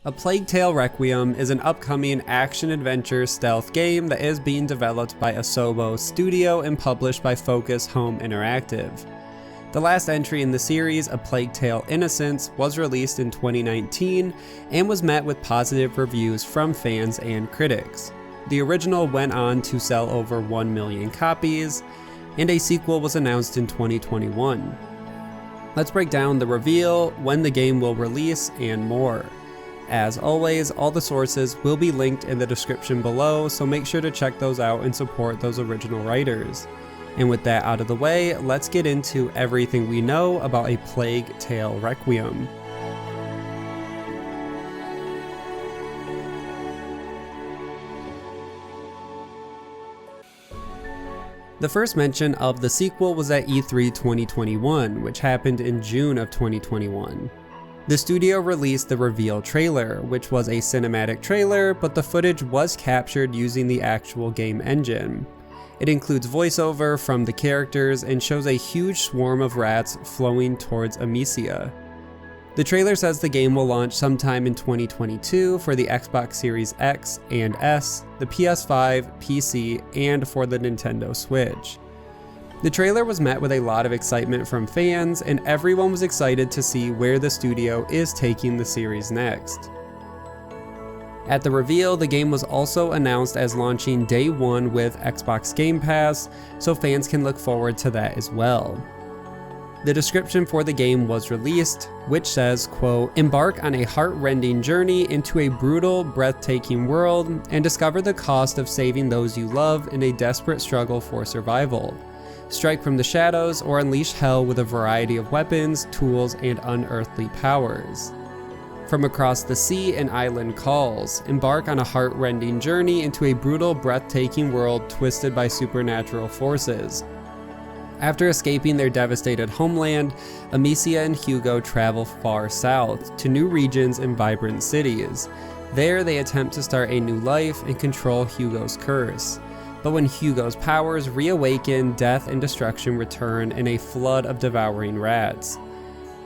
A Plague Tale Requiem is an upcoming action-adventure stealth game that is being developed by Asobo Studio and published by Focus Home Interactive. The last entry in the series, A Plague Tale Innocence, was released in 2019 and was met with positive reviews from fans and critics. The original went on to sell over 1 million copies, and a sequel was announced in 2021. Let's break down the reveal, when the game will release, and more. As always, all the sources will be linked in the description below, so make sure to check those out and support those original writers. And with that out of the way, let's get into everything we know about A Plague Tale Requiem. The first mention of the sequel was at E3 2021, which happened in June of 2021. The studio released the reveal trailer, which was a cinematic trailer, but the footage was captured using the actual game engine. It includes voiceover from the characters and shows a huge swarm of rats flowing towards Amicia. The trailer says the game will launch sometime in 2022 for the Xbox Series X and S, the PS5, PC, and for the Nintendo Switch. The trailer was met with a lot of excitement from fans, and everyone was excited to see where the studio is taking the series next. At the reveal, the game was also announced as launching day one with Xbox Game Pass, so fans can look forward to that as well. The description for the game was released, which says, quote, "Embark on a heart-rending journey into a brutal, breathtaking world and discover the cost of saving those you love in a desperate struggle for survival. Strike from the shadows or unleash hell with a variety of weapons, tools, and unearthly powers. From across the sea an island calls. Embark on a heart-rending journey into a brutal, breathtaking world twisted by supernatural forces. After escaping their devastated homeland, Amicia and Hugo travel far south to new regions and vibrant cities. There they attempt to start a new life and control Hugo's curse. But when Hugo's powers reawaken, death and destruction return in a flood of devouring rats.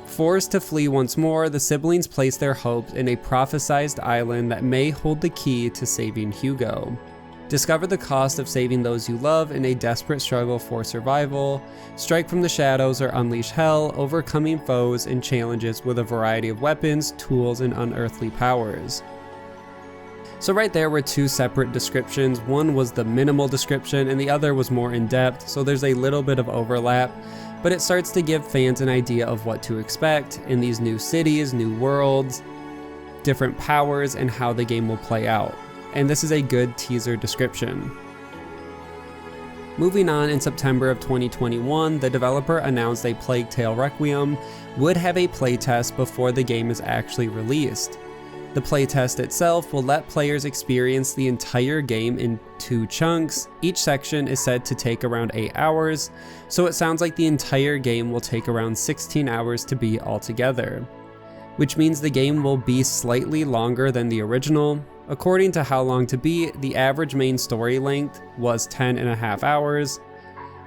Forced to flee once more, the siblings place their hopes in a prophesized island that may hold the key to saving Hugo. Discover the cost of saving those you love in a desperate struggle for survival. Strike from the shadows or unleash hell, overcoming foes and challenges with a variety of weapons, tools, and unearthly powers." So right there were two separate descriptions. One was the minimal description and the other was more in depth, so there's a little bit of overlap, but it starts to give fans an idea of what to expect in these new cities, new worlds, different powers, and how the game will play out. And this is a good teaser description. Moving on, in September of 2021, the developer announced A Plague Tale Requiem would have a playtest before the game is actually released. The playtest itself will let players experience the entire game in 2 chunks. Each section is said to take around 8 hours, so it sounds like the entire game will take around 16 hours to beat altogether, which means the game will be slightly longer than the original. According to How Long to Beat, the average main story length was 10.5 hours.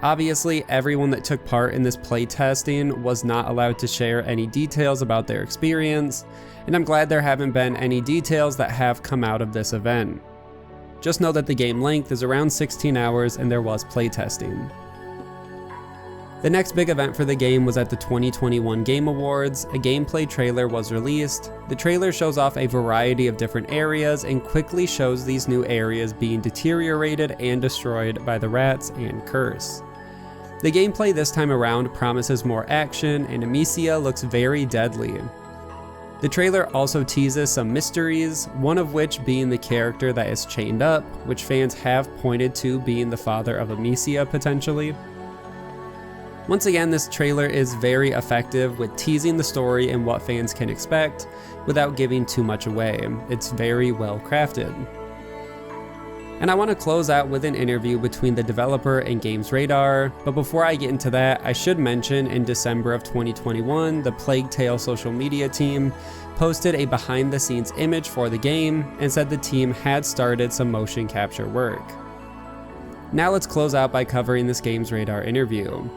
Obviously, everyone that took part in this playtesting was not allowed to share any details about their experience, and I'm glad there haven't been any details that have come out of this event. Just know that the game length is around 16 hours and there was playtesting. The next big event for the game was at the 2021 Game Awards. A gameplay trailer was released. The trailer shows off a variety of different areas and quickly shows these new areas being deteriorated and destroyed by the rats and curse. The gameplay this time around promises more action, and Amicia looks very deadly. The trailer also teases some mysteries, one of which being the character that is chained up, which fans have pointed to being the father of Amicia potentially. Once again, this trailer is very effective with teasing the story and what fans can expect without giving too much away. It's very well crafted. And I want to close out with an interview between the developer and Games Radar, but before I get into that, I should mention in December of 2021, the Plague Tale social media team posted a behind-the-scenes image for the game and said the team had started some motion capture work. Now let's close out by covering this Games Radar interview.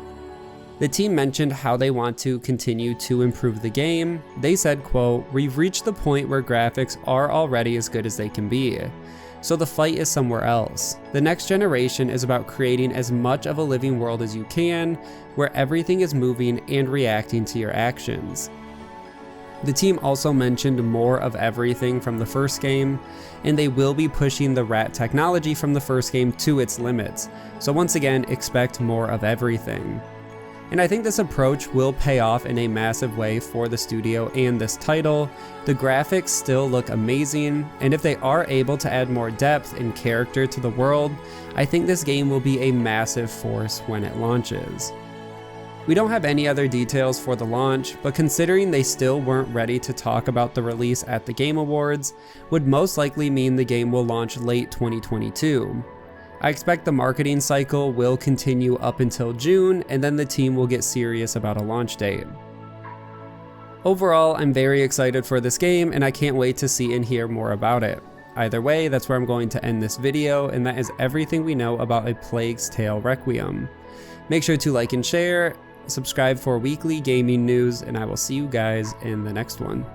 The team mentioned how they want to continue to improve the game. They said, quote, "We've reached the point where graphics are already as good as they can be. So the fight is somewhere else. The next generation is about creating as much of a living world as you can, where everything is moving and reacting to your actions." The team also mentioned more of everything from the first game, and they will be pushing the rat technology from the first game to its limits. So once again, expect more of everything. And I think this approach will pay off in a massive way for the studio and this title. The graphics still look amazing, and if they are able to add more depth and character to the world, I think this game will be a massive force when it launches. We don't have any other details for the launch, but considering they still weren't ready to talk about the release at the Game Awards, would most likely mean the game will launch late 2022. I expect the marketing cycle will continue up until June, and then the team will get serious about a launch date. Overall, I'm very excited for this game, and I can't wait to see and hear more about it. Either way, that's where I'm going to end this video, and that is everything we know about A Plague's Tale Requiem. Make sure to like and share, subscribe for weekly gaming news, and I will see you guys in the next one.